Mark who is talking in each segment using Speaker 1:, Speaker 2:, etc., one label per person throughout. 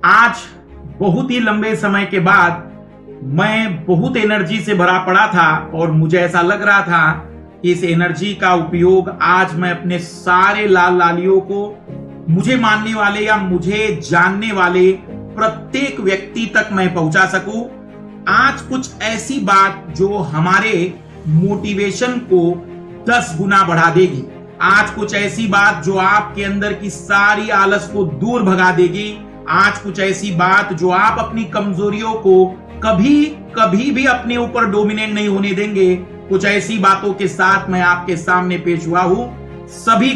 Speaker 1: आज बहुत ही लंबे समय के बाद मैं बहुत एनर्जी से भरा पड़ा था और मुझे ऐसा लग रहा था कि इस एनर्जी का उपयोग आज मैं अपने सारे लाल लालियों को, मुझे मानने वाले या मुझे जानने वाले प्रत्येक व्यक्ति तक मैं पहुंचा सकूं। आज कुछ ऐसी बात जो हमारे मोटिवेशन को 10 गुना बढ़ा देगी। आज कुछ ऐसी बात जो आपके अंदर की सारी आलस को दूर भगा देगी। आज कुछ ऐसी बात जो आप अपनी कमजोरियों को कभी भी अपने ऊपर डोमिनेट नहीं होने देंगे। कुछ ऐसी बातों के साथ मैं आपके सामने पेश हुआ हूं। सभी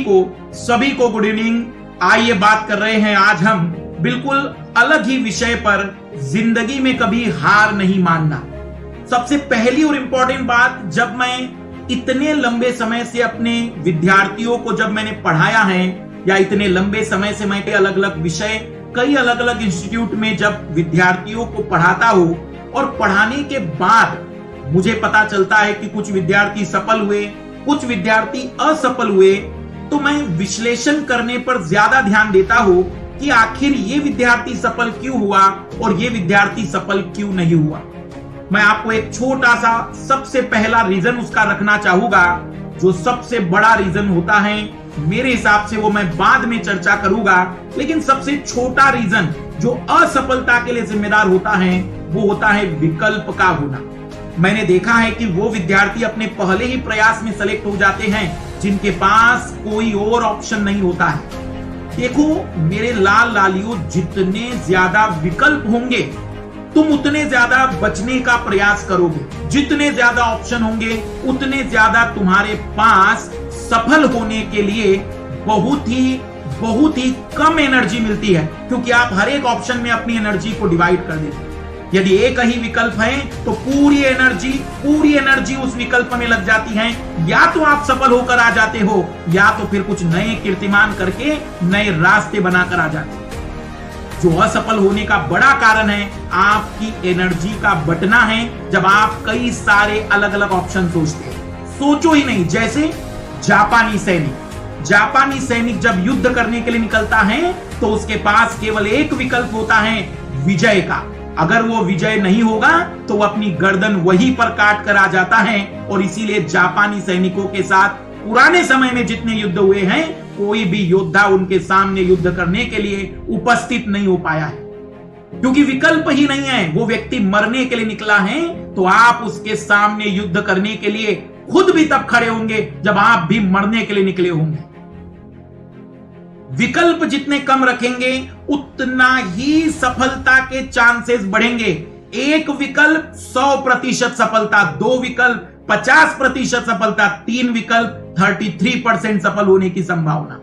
Speaker 1: को गुड इवनिंग। आइए बात कर रहे हैं आज हम बिल्कुल अलग ही विषय पर, जिंदगी में कभी हार नहीं मानना। सबसे पहली और इंपॉर्टेंट बात, जब मैं इतने लंबे समय से अपने विद्यार्थियों को जब मैंने पढ़ाया है, या इतने लंबे समय से मैं अलग अलग विषय कई अलग अलग इंस्टीट्यूट में जब विद्यार्थियों को पढ़ाता हूं और पढ़ाने के बाद मुझे पता चलता है कि कुछ विद्यार्थी सफल हुए, कुछ विद्यार्थी असफल हुए, तो मैं विश्लेषण करने पर ज्यादा ध्यान देता हूं कि आखिर ये विद्यार्थी सफल क्यों हुआ और ये विद्यार्थी सफल क्यों नहीं हुआ। मैं आपको एक छोटा सा सबसे पहला रीजन उसका रखना चाहूंगा। जो सबसे बड़ा रीजन होता है मेरे हिसाब से वो मैं बाद में चर्चा करूंगा, लेकिन सबसे छोटा रीजन जो असफलता के लिए जिम्मेदार होता है वो होता है विकल्प का होना। मैंने देखा है कि वो विद्यार्थी अपने पहले ही प्रयास में सेलेक्ट हो जाते हैं जिनके पास कोई और ऑप्शन नहीं होता है। देखो मेरे लाल लालियों, जितने ज्यादा विकल्प होंगे तुम उतने ज्यादा बचने का प्रयास करोगे। जितने ज्यादा ऑप्शन होंगे उतने ज्यादा तुम्हारे पास सफल होने के लिए बहुत ही कम एनर्जी मिलती है, क्योंकि आप हर एक ऑप्शन में अपनी एनर्जी को डिवाइड कर देते हैं। यदि एक ही विकल्प है तो पूरी एनर्जी उस विकल्प में लग जाती है। या तो आप सफल होकर आ जाते हो, या तो फिर कुछ नए कीर्तिमान करके नए रास्ते बनाकर आ जाते हो। जो असफल होने का बड़ा कारण है आपकी एनर्जी का बटना है। जब आप कई सारे अलग अलग ऑप्शन सोचते हैं, सोचो ही नहीं। जैसे जापानी सैनिक जब युद्ध करने के लिए निकलता है तो उसके पास केवल एक विकल्प होता है, विजय का। अगर वो विजय नहीं होगा तो वो अपनी गर्दन वहीं पर काट कर आ जाता है। और इसीलिए जापानी सैनिकों के साथ पुराने समय में जितने युद्ध हुए हैं, कोई भी योद्धा उनके सामने युद्ध करने के लिए उपस्थित नहीं हो पाया है, क्योंकि विकल्प ही नहीं है। वो व्यक्ति मरने के लिए निकला है तो आप उसके सामने युद्ध करने के लिए खुद भी तब खड़े होंगे जब आप भी मरने के लिए निकले होंगे। विकल्प जितने कम रखेंगे उतना ही सफलता के चांसेस बढ़ेंगे। एक विकल्प 100% सफलता, 2 विकल्प 50% सफलता, 3 विकल्प 33% सफल होने की संभावना।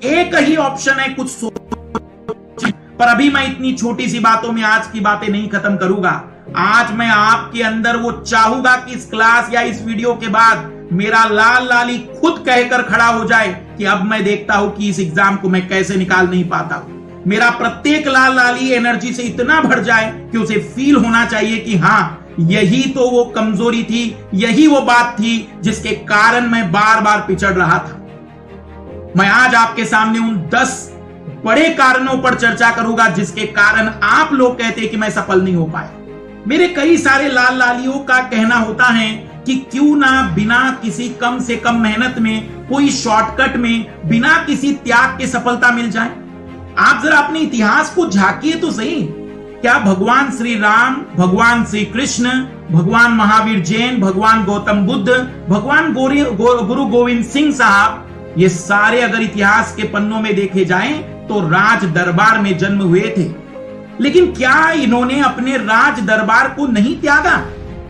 Speaker 1: एक ही ऑप्शन है, कुछ सोच। पर अभी मैं इतनी छोटी सी बातों में आज की बातें नहीं खत्म करूंगा। आज मैं आपके अंदर वो चाहूंगा कि इस क्लास या इस वीडियो के बाद मेरा लाल लाली खुद कहकर खड़ा हो जाए कि अब मैं देखता हूं कि इस एग्जाम को मैं कैसे निकाल नहीं पाता हूं। मेरा प्रत्येक लाल लाली एनर्जी से इतना भर जाए कि उसे फील होना चाहिए कि हाँ, यही तो वो कमजोरी थी, यही वो बात थी जिसके कारण मैं बार बार पिछड़ रहा था। मैं आज आपके सामने उन 10 बड़े कारणों पर चर्चा करूंगा जिसके कारण आप लोग कहते हैं कि मैं सफल नहीं हो पाया। मेरे कई सारे लाल लालियों का कहना होता है कि क्यों ना बिना किसी कम से कम मेहनत में, कोई शॉर्टकट में, बिना किसी त्याग के सफलता मिल जाए। आप जरा अपने इतिहास को झांकिए तो सही। क्या भगवान श्री राम, भगवान श्री कृष्ण, भगवान महावीर जैन, भगवान गौतम बुद्ध, भगवान गुरु गोविंद सिंह साहब, ये सारे अगर इतिहास के पन्नों में देखे जाएं तो राज दरबार में जन्म हुए थे। लेकिन क्या इन्होंने अपने राज दरबार को नहीं त्यागा?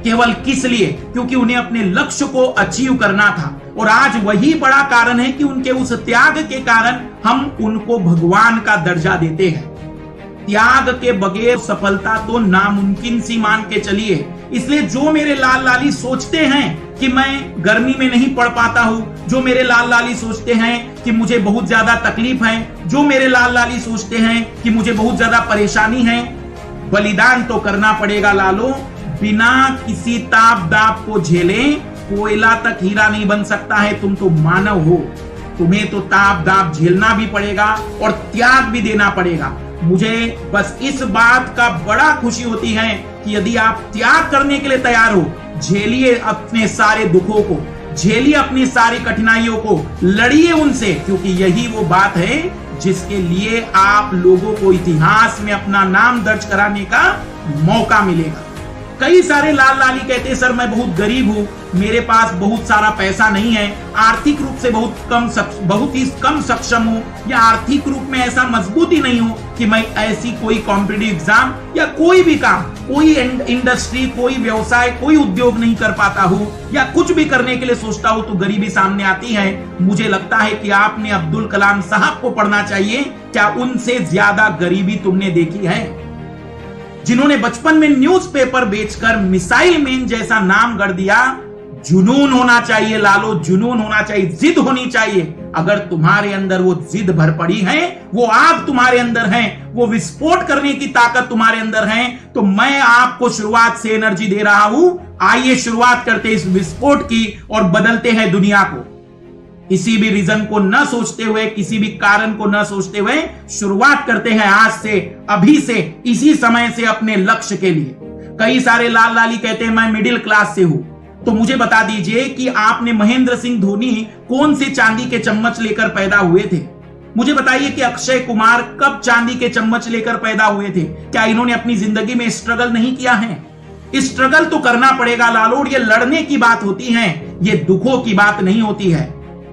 Speaker 1: केवल किस लिए? क्योंकि उन्हें अपने लक्ष्य को अचीव करना था। और आज वही बड़ा कारण है कि उनके उस त्याग के कारण हम उनको भगवान का दर्जा देते हैं। त्याग के बगैर सफलता तो नामुमकिन सी मान के चलिए। इसलिए जो मेरे लाल लाली सोचते हैं कि मैं गर्मी में नहीं पढ़ पाता हूं, जो मेरे लाल लाली सोचते हैं कि मुझे बहुत ज्यादा तकलीफ है, जो मेरे लाल लाली सोचते हैं कि मुझे बहुत ज्यादा परेशानी है, बलिदान तो करना पड़ेगा लालो। बिना किसी ताप दाप को झेले कोयला तक हीरा नहीं बन सकता है। तुम तो मानव हो, तुम्हें तो ताप दाप झेलना भी पड़ेगा और त्याग भी देना पड़ेगा। मुझे बस इस बात का बड़ा खुशी होती है कि यदि आप त्याग करने के लिए तैयार हो, झेलिए अपने सारे दुखों को, झेलिए अपनी सारी कठिनाइयों को, लड़िए उनसे, क्योंकि यही वो बात है जिसके लिए आप लोगों को इतिहास में अपना नाम दर्ज कराने का मौका मिलेगा। कई सारे लाल लाली कहते हैं सर मैं बहुत गरीब हूं, मेरे पास बहुत सारा पैसा नहीं है, आर्थिक रूप से बहुत ही कम सक्षम हूं, या आर्थिक रूप में ऐसा मजबूत ही नहीं हूं कि मैं ऐसी कोई कॉम्पिटिटिव एग्जाम या कोई भी काम, कोई इंडस्ट्री, कोई व्यवसाय, कोई उद्योग नहीं कर पाता हूं, या कुछ भी करने के लिए सोचता हूं तो गरीबी सामने आती है। मुझे लगता है कि आपने अब्दुल कलाम साहब को पढ़ना चाहिए। क्या उनसे ज्यादा गरीबी तुमने देखी है? जिन्होंने बचपन में न्यूज़पेपर बेचकर मिसाइल मैन जैसा नाम गढ़ दिया। जुनून होना चाहिए लालो, जुनून होना चाहिए, जिद होनी चाहिए। अगर तुम्हारे अंदर वो जिद भर पड़ी है, वो आग तुम्हारे अंदर है, वो विस्फोट करने की ताकत तुम्हारे अंदर है, तो मैं आपको शुरुआत से एनर्जी दे रहा हूं। आइए शुरुआत करते इस विस्फोट की और बदलते हैं दुनिया को। किसी भी रीजन को न सोचते हुए, किसी भी कारण को न सोचते हुए शुरुआत करते हैं आज से, अभी से, इसी समय से अपने लक्ष्य के लिए। कई सारे लाल लाली कहते हैं मैं मिडिल क्लास से हूं, तो मुझे बता दीजिए कि आपने महेंद्र सिंह धोनी कौन से चांदी के चम्मच लेकर पैदा हुए थे? मुझे बताइए कि अक्षय कुमार कब चांदी के चम्मच लेकर पैदा हुए थे? क्या इन्होंने अपनी जिंदगी में स्ट्रगल नहीं किया है? स्ट्रगल तो करना पड़ेगा लालोड़, ये लड़ने की बात होती है, ये दुखों की बात नहीं होती है।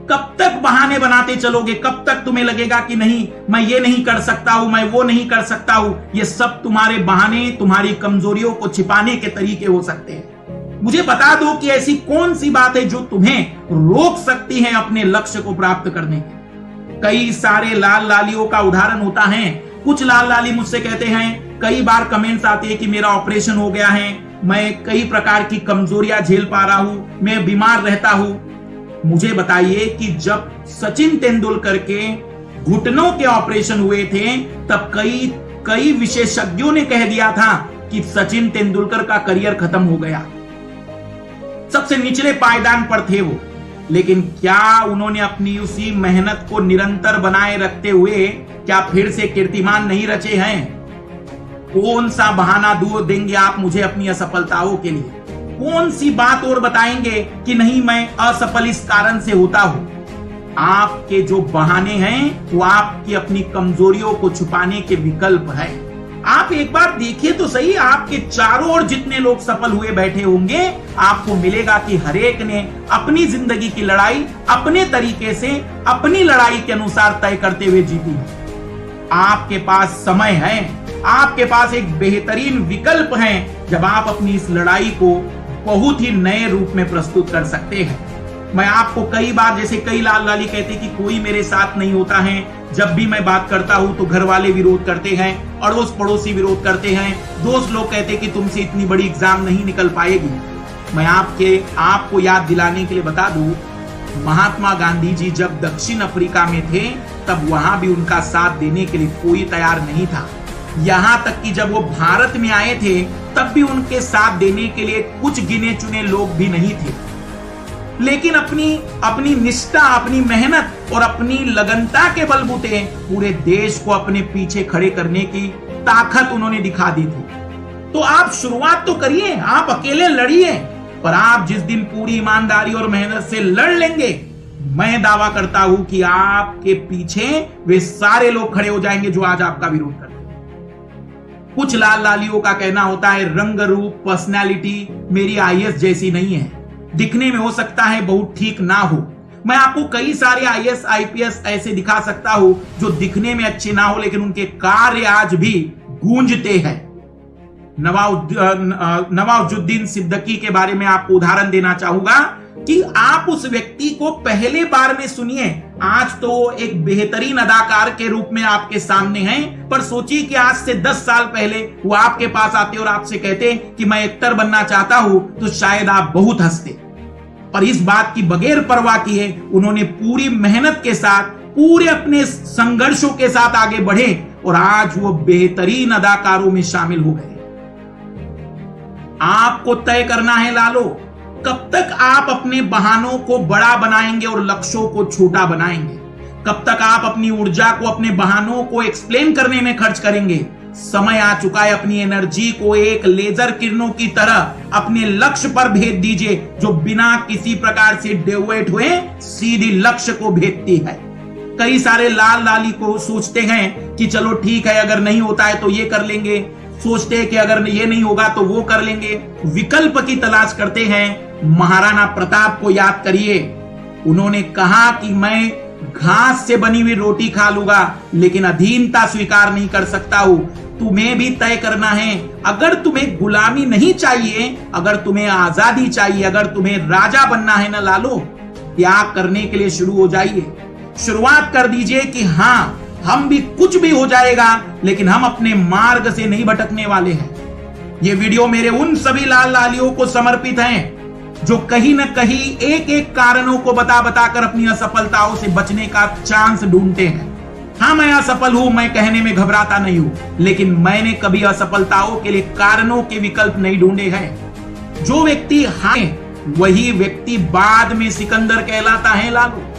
Speaker 1: कब तक बहाने बनाते चलोगे? कब तक तुम्हें लगेगा कि नहीं मैं ये नहीं कर सकता हूं, मैं वो नहीं कर सकता हूं? ये सब तुम्हारे बहाने, तुम्हारी कमजोरियों को छिपाने के तरीके हो सकते हैं। मुझे बता दो कि ऐसी कौन सी बात है जो तुम्हें रोक सकती है अपने लक्ष्य को प्राप्त करने के। कई सारे लाल लालियों का उदाहरण होता है। कुछ लाल लाली मुझसे कहते हैं, कई बार कमेंट्स आते हैं कि मेरा ऑपरेशन हो गया है, मैं कई प्रकार की कमजोरियां झेल पा रहा हूं, मैं बीमार रहता हूं। मुझे बताइए कि जब सचिन तेंदुलकर के घुटनों के ऑपरेशन हुए थे, तब कई विशेषज्ञों ने कह दिया था कि सचिन तेंदुलकर का करियर खत्म हो गया। सबसे निचले पायदान पर थे वो, लेकिन क्या उन्होंने अपनी उसी मेहनत को निरंतर बनाए रखते हुए क्या फिर से कीर्तिमान नहीं रचे हैं? कौन सा बहाना देंगे आप मुझे अपनी असफलताओं के लिए? कौन सी बात और बताएंगे कि नहीं मैं असफल इस कारण से होता हूं? आपके जो बहाने हैं वो आपकी अपनी कमजोरियों को छुपाने के विकल्प है। आप एक बार देखिए तो सही, आपके चारों ओर जितने लोग सफल हुए बैठे होंगे, आपको मिलेगा कि हर एक ने अपनी जिंदगी की लड़ाई अपने तरीके से, अपनी लड़ाई के अनुसार तय करते हुए जीती है। आपके पास समय है, आपके पास एक बेहतरीन विकल्प है, जब आप अपनी इस लड़ाई को बहुत ही नए रूप में प्रस्तुत कर सकते हैं। मैं आपको कई बार, जैसे कई लाल लाली कहते कि कोई मेरे साथ नहीं होता है, जब भी मैं बात करता हूं तो घर वाले विरोध करते हैं, अड़ोस पड़ोसी विरोध करते हैं, दोस्त लोग कहते कि तुमसे इतनी बड़ी एग्जाम नहीं निकल पाएगी। मैं आपको याद दिलाने के लिए बता दूं, महात्मा गांधी जी जब दक्षिण अफ्रीका में थे, तब वहां भी उनका साथ देने के लिए कोई तैयार नहीं था। यहां तक कि जब वो भारत में आए थे, तब भी उनके साथ देने के लिए कुछ गिने चुने लोग भी नहीं थे। लेकिन अपनी निष्ठा, अपनी मेहनत और अपनी लगनता के बलबूते पूरे देश को अपने पीछे खड़े करने की ताकत उन्होंने दिखा दी थी। तो आप शुरुआत तो करिए, आप अकेले लड़िए, पर आप जिस दिन पूरी ईमानदारी और मेहनत से लड़ लेंगे, मैं दावा करता हूं कि आपके पीछे वे सारे लोग खड़े हो जाएंगे जो आज आपका विरोध करते हैं। कुछ लाल लालियों का कहना होता है रंग रूप पर्सनैलिटी मेरी आईएएस जैसी नहीं है, दिखने में हो सकता है बहुत ठीक ना हो। मैं आपको कई सारे आईएएस आईपीएस ऐसे दिखा सकता हूं जो दिखने में अच्छे ना हो, लेकिन उनके कार्य आज भी गूंजते हैं। नवाजुद्दीन सिद्दीकी के बारे में आपको उदाहरण देना चाहूंगा कि आप उस व्यक्ति को पहले बार में सुनिए, आज तो एक बेहतरीन अदाकार के रूप में आपके सामने हैं, पर सोचिए कि आज से 10 साल पहले वो आपके पास आते और आपसे कहते कि मैं एक्टर बनना चाहता हूं, तो शायद आप बहुत हंसते। पर इस बात की बगैर परवाह किए उन्होंने पूरी मेहनत के साथ, पूरे अपने संघर्षों के साथ आगे बढ़े और आज वो बेहतरीन अदाकारों में शामिल हो गए। आपको तय करना है लालो, कब तक आप अपने बहानों को बड़ा बनाएंगे और लक्ष्यों को छोटा बनाएंगे? कब तक आप अपनी ऊर्जा को अपने बहानों को एक्सप्लेन करने में खर्च करेंगे? समय आ चुका है, अपनी एनर्जी को एक लेजर किरणों की तरह अपने लक्ष्य पर भेज दीजिए, जो बिना किसी प्रकार से डेविएट हुए सीधी लक्ष्य को भेजती है। कई सारे लाल लाली को सोचते हैं कि चलो ठीक है, अगर नहीं होता है तो ये कर लेंगे, सोचते हैं कि अगर ये नहीं होगा तो वो कर लेंगे, विकल्प की तलाश करते हैं। महाराणा प्रताप को याद करिए, उन्होंने कहा कि मैं घास से बनी हुई रोटी खा लूंगा, लेकिन अधीनता स्वीकार नहीं कर सकता हूं। तुम्हें भी तय करना है, अगर तुम्हें गुलामी नहीं चाहिए, अगर तुम्हें आजादी चाहिए, अगर तुम्हें राजा बनना है ना लालो, त्याग करने के लिए शुरू हो जाइए। शुरुआत कर दीजिए कि हाँ, हम भी कुछ भी हो जाएगा, लेकिन हम अपने मार्ग से नहीं भटकने वाले हैं। ये वीडियो मेरे उन सभी लाल लालियों को समर्पित है जो कहीं न कहीं एक एक कारणों को बता बताकर अपनी असफलताओं से बचने का चांस ढूंढते हैं। हाँ, मैं असफल हूं, मैं कहने में घबराता नहीं हूं, लेकिन मैंने कभी असफलताओं के लिए कारणों के विकल्प नहीं ढूंढे हैं। जो व्यक्ति हाँ, वही व्यक्ति बाद में सिकंदर कहलाता है लालो।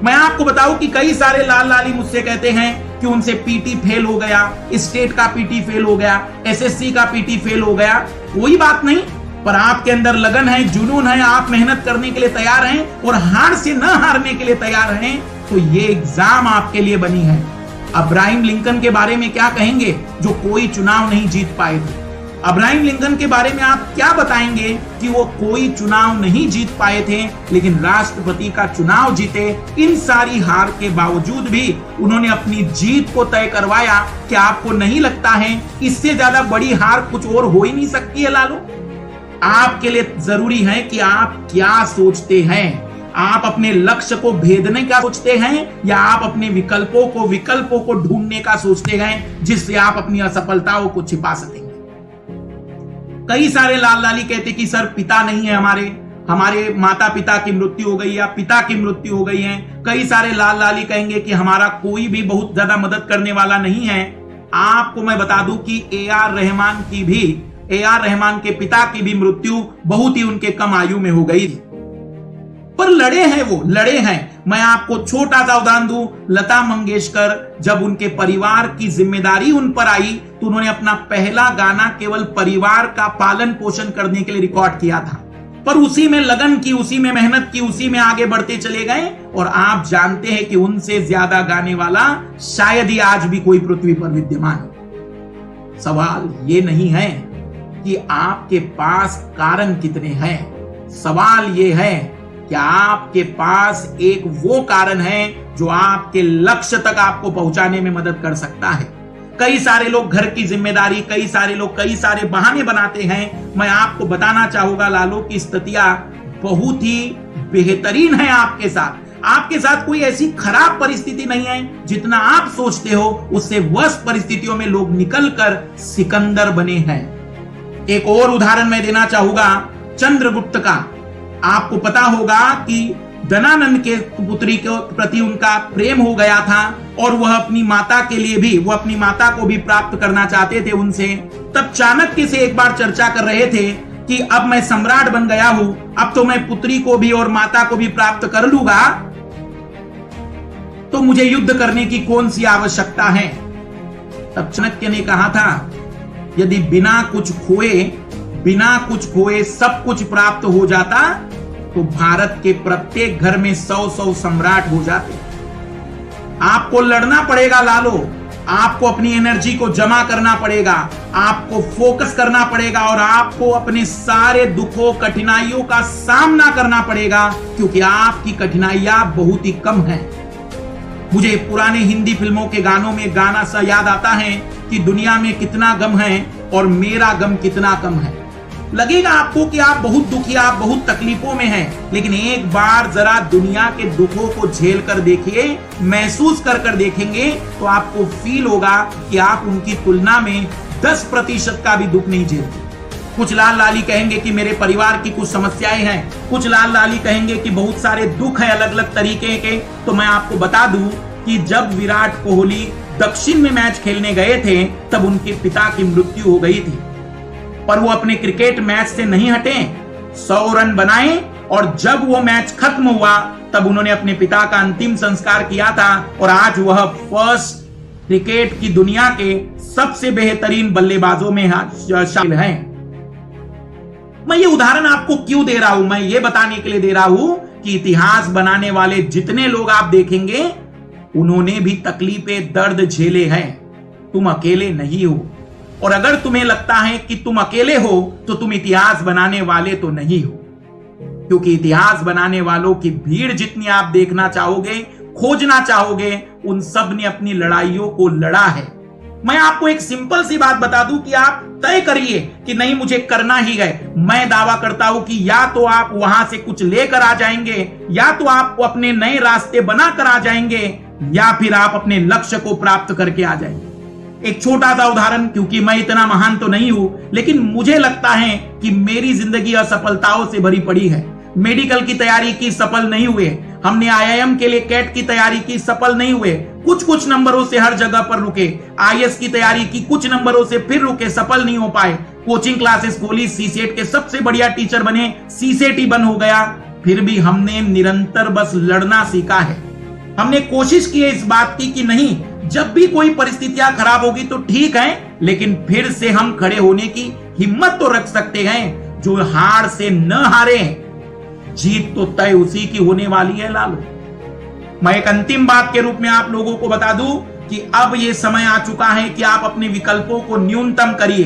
Speaker 1: मैं आपको बताऊं कि कई सारे लाल लाली मुझसे कहते हैं कि उनसे पीटी फेल हो गया, स्टेट का पीटी फेल हो गया, एसएससी का पीटी फेल हो गया। कोई बात नहीं, पर आपके अंदर लगन है, जुनून है, आप मेहनत करने के लिए तैयार हैं और हार से न हारने के लिए तैयार हैं, तो ये एग्जाम आपके लिए बनी है। अब्राहम लिंकन के बारे में क्या कहेंगे, जो कोई चुनाव नहीं जीत पाए थे? अब्राहम लिंकन के बारे में आप क्या बताएंगे कि वो कोई चुनाव नहीं जीत पाए थे, लेकिन राष्ट्रपति का चुनाव जीते। इन सारी हार के बावजूद भी उन्होंने अपनी जीत को तय करवाया। क्या आपको नहीं लगता है इससे ज्यादा बड़ी हार कुछ और हो ही नहीं सकती है लालो? आपके लिए जरूरी है कि आप क्या सोचते हैं। आप अपने लक्ष्य को भेदने का सोचते हैं, या आप अपने विकल्पों को ढूंढने का सोचते हैं, जिससे आप अपनी असफलताओं को छिपा सकेंगे। कई सारे लाल लाली कहते कि सर पिता नहीं है, हमारे माता पिता की मृत्यु हो गई या पिता की मृत्यु हो गई है। कई सारे लाल लाली कहेंगे कि हमारा कोई भी बहुत ज्यादा मदद करने वाला नहीं है। आपको मैं बता दूं कि ए आर रहमान के पिता की भी मृत्यु बहुत ही उनके कम आयु में हो गई थी, पर लड़े हैं। मैं आपको छोटा सा उदाहरण दूं, लता मंगेशकर, जब उनके परिवार की जिम्मेदारी उन पर आई तो उन्होंने अपना पहला गाना केवल परिवार का पालन पोषण करने के लिए रिकॉर्ड किया था, पर उसी में लगन की, उसी में मेहनत की, उसी में आगे बढ़ते चले गए। और आप जानते हैं कि उनसे ज्यादा गाने वाला शायद ही आज भी कोई पृथ्वी पर विद्यमान हो। सवाल ये नहीं है कि आपके पास कारण कितने हैं, सवाल ये है कि आपके पास एक वो कारण है जो आपके लक्ष्य तक आपको पहुंचाने में मदद कर सकता है। कई सारे लोग घर की जिम्मेदारी, कई सारे लोग कई सारे बहाने बनाते हैं। मैं आपको बताना चाहूंगा लालो की स्थितियां बहुत ही बेहतरीन है आपके साथ। आपके साथ कोई ऐसी खराब परिस्थिति नहीं है जितना आप सोचते हो, उससे वर्ष परिस्थितियों में लोग निकलकर सिकंदर बने हैं। एक और उदाहरण मैं देना चाहूंगा चंद्रगुप्त का। आपको पता होगा कि दनानंद के पुत्री के प्रति उनका प्रेम हो गया था और वह अपनी माता के लिए भी, वह अपनी माता को भी प्राप्त करना चाहते थे उनसे। तब चाणक्य से एक बार चर्चा कर रहे थे कि अब मैं सम्राट बन गया हूं, अब तो मैं पुत्री को भी और माता को भी प्राप्त कर लूंगा, तो मुझे युद्ध करने की कौन सी आवश्यकता है। तब चाणक्य ने कहा था, यदि बिना कुछ खोए सब कुछ प्राप्त हो जाता तो भारत के प्रत्येक घर में 100 सम्राट हो जाते। आपको लड़ना पड़ेगा लालो, आपको अपनी एनर्जी को जमा करना पड़ेगा, आपको फोकस करना पड़ेगा और आपको अपने सारे दुखों कठिनाइयों का सामना करना पड़ेगा, क्योंकि आपकी कठिनाइयां बहुत ही कम हैं। मुझे पुराने हिंदी फिल्मों के गानों में गाना सा याद आता है कि दुनिया में कितना गम है और मेरा गम कितना कम है। लगेगा आपको कि आप बहुत दुखी, आप बहुत तकलीफों में हैं, लेकिन एक बार जरा दुनिया के दुखों को झेल कर देखिए, महसूस कर देखेंगे तो आपको फील होगा कि आप उनकी तुलना में 10% का भी दुख नहीं झेलते। कुछ लाल लाली कहेंगे कि मेरे परिवार की कुछ समस्याएं हैं, कुछ लाल लाली कहेंगे कि बहुत सारे दुख है अलग अलग तरीके के। तो मैं आपको बता दूं कि जब विराट कोहली दक्षिण में मैच खेलने गए थे तब उनके पिता की मृत्यु हो गई थी, पर वो अपने क्रिकेट मैच से नहीं हटे, 100 रन बनाए और जब वो मैच खत्म हुआ तब उन्होंने अपने पिता का अंतिम संस्कार किया था और आज वह फर्स्ट क्रिकेट की दुनिया के सबसे बेहतरीन बल्लेबाजों में शामिल हैं। मैं ये उदाहरण आपको क्यों दे रहा हूं? मैं ये बताने के लिए दे रहा हूं कि इतिहास बनाने वाले जितने लोग आप देखेंगे उन्होंने भी तकलीफें, दर्द झेले हैं। तुम अकेले नहीं हो। और अगर तुम्हें लगता है कि तुम अकेले हो तो तुम इतिहास बनाने वाले तो नहीं हो, क्योंकि इतिहास बनाने वालों की भीड़ जितनी आप देखना चाहोगे, खोजना चाहोगे, उन सब ने अपनी लड़ाइयों को लड़ा है। मैं आपको एक सिंपल सी बात बता दूं कि आप तय करिए कि नहीं, मुझे करना ही है। मैं दावा करता हूं कि या तो आप वहां से कुछ लेकर आ जाएंगे, या तो आप अपने नए रास्ते बनाकर आ जाएंगे, या फिर आप अपने लक्ष्य को प्राप्त करके आ जाएंगे। एक छोटा सा उदाहरण, क्योंकि मैं इतना महान तो नहीं हूं, लेकिन मुझे लगता है कि मेरी जिंदगी असफलताओं से भरी पड़ी है। मेडिकल की तैयारी की, सफल नहीं हुए। हमने आईआईएम के लिए कैट की तैयारी की, सफल नहीं हुए। कुछ नंबरों से हर जगह पर रुके। आईएएस की तैयारी की, कुछ नंबरों से फिर रुके, सफल नहीं हो पाए। कोचिंग क्लासेस खोली, सीसेट के सबसे बढ़िया टीचर बने, सीसेट ही बंद हो गया। फिर भी हमने निरंतर बस लड़ना सीखा है। हमने कोशिश की है इस बात की कि नहीं, जब भी कोई परिस्थितियां खराब होगी तो ठीक है, लेकिन फिर से हम खड़े होने की हिम्मत तो रख सकते हैं। जो हार से न हारे, जीत तो तय उसी की होने वाली है लालो। मैं एक अंतिम बात के रूप में आप लोगों को बता दूं कि अब यह समय आ चुका है कि आप अपने विकल्पों को न्यूनतम करिए।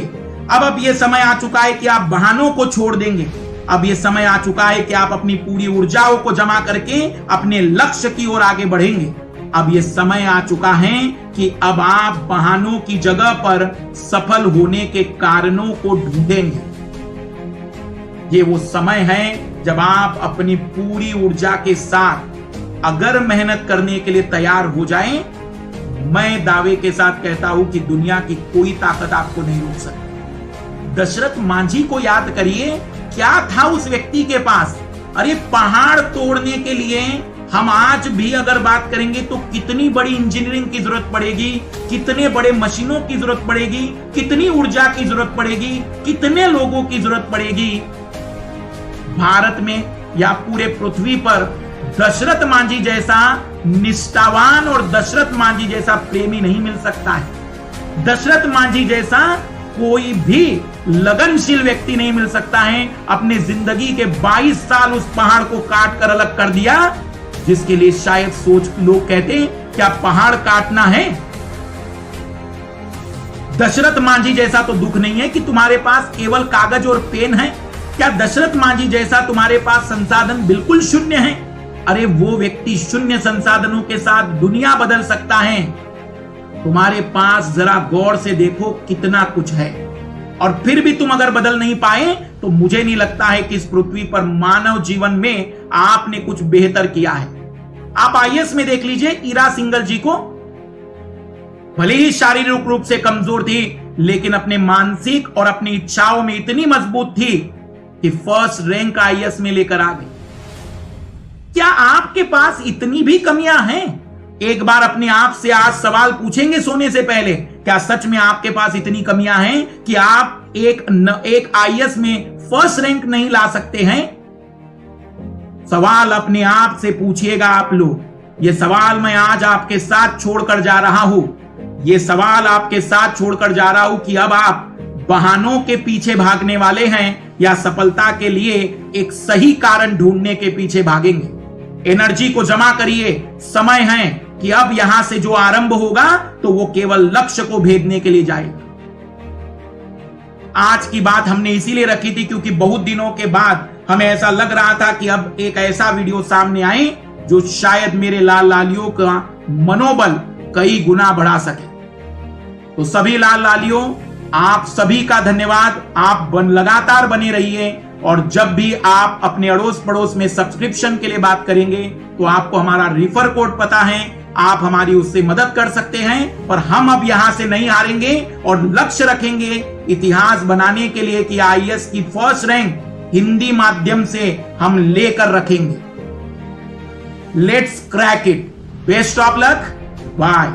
Speaker 1: अब यह समय आ चुका है कि आप बहानों को छोड़ देंगे। अब यह समय आ चुका है कि आप अपनी पूरी ऊर्जाओं को जमा करके अपने लक्ष्य की ओर आगे बढ़ेंगे। अब यह समय आ चुका है कि अब आप बहानों की जगह पर सफल होने के कारणों को ढूंढेंगे। ये वो समय है जब आप अपनी पूरी ऊर्जा के साथ अगर मेहनत करने के लिए तैयार हो जाएं, मैं दावे के साथ कहता हूं कि दुनिया की कोई ताकत आपको नहीं रोक सकती। दशरथ मांझी को याद करिए, क्या था उस व्यक्ति के पास? अरे पहाड़ तोड़ने के लिए हम आज भी अगर बात करेंगे तो कितनी बड़ी इंजीनियरिंग की जरूरत पड़ेगी, कितने बड़े मशीनों की जरूरत पड़ेगी, कितनी ऊर्जा की जरूरत पड़ेगी, कितने लोगों की जरूरत पड़ेगी। भारत में या पूरे पृथ्वी पर दशरथ मांझी जैसा निष्ठावान और दशरथ मांझी जैसा प्रेमी नहीं मिल सकता है। दशरथ मांझी जैसा कोई भी लगनशील व्यक्ति नहीं मिल सकता है। अपने जिंदगी के 22 साल उस पहाड़ को काट कर अलग कर दिया, जिसके लिए शायद लोग कहते हैं क्या पहाड़ काटना है। दशरथ मांझी जैसा तो दुख नहीं है कि तुम्हारे पास केवल कागज और पेन है। क्या दशरथ मांझी जैसा तुम्हारे पास संसाधन बिल्कुल शून्य है? अरे वो व्यक्ति शून्य संसाधनों के साथ दुनिया बदल सकता है। तुम्हारे पास जरा गौर से देखो कितना कुछ है, और फिर भी तुम अगर बदल नहीं पाए तो मुझे नहीं लगता है कि इस पृथ्वी पर मानव जीवन में आपने कुछ बेहतर किया है। आप आईएएस में देख लीजिए ईरा सिंघल जी को, भले ही शारीरिक रूप से कमजोर थी, लेकिन अपने मानसिक और अपनी इच्छाओं में इतनी मजबूत थी कि फर्स्ट रैंक आईएएस में लेकर आ गई। क्या आपके पास इतनी भी कमियां हैं? एक बार अपने आप से आज सवाल पूछेंगे सोने से पहले, क्या सच में आपके पास इतनी कमियां हैं कि आप एक आईएएस में फर्स्ट रैंक नहीं ला सकते हैं? सवाल अपने आप से पूछिएगा आप लोग। यह सवाल मैं आज आपके साथ छोड़कर जा रहा हूं। यह सवाल आपके साथ छोड़कर जा रहा हूं कि अब आप बहानों के पीछे भागने वाले हैं या सफलता के लिए एक सही कारण ढूंढने के पीछे भागेंगे। एनर्जी को जमा करिए, समय है कि अब यहां से जो आरंभ होगा तो वो केवल लक्ष्य को भेदने के लिए जाएगा। आज की बात हमने इसीलिए रखी थी क्योंकि बहुत दिनों के बाद हमें ऐसा लग रहा था कि अब एक ऐसा वीडियो सामने आए जो शायद मेरे लाल लालियों का मनोबल कई गुना बढ़ा सके। तो सभी लाल लालियों, आप सभी का धन्यवाद। आप लगातार बने रहिए, और जब भी आप अपने अड़ोस पड़ोस में सब्सक्रिप्शन के लिए बात करेंगे तो आपको हमारा रिफर कोड पता है, आप हमारी उससे मदद कर सकते हैं। पर हम अब यहां से नहीं हारेंगे और लक्ष्य रखेंगे इतिहास बनाने के लिए कि आईएएस की फर्स्ट रैंक हिंदी माध्यम से हम लेकर रखेंगे। Let's crack it. Best of luck. Bye.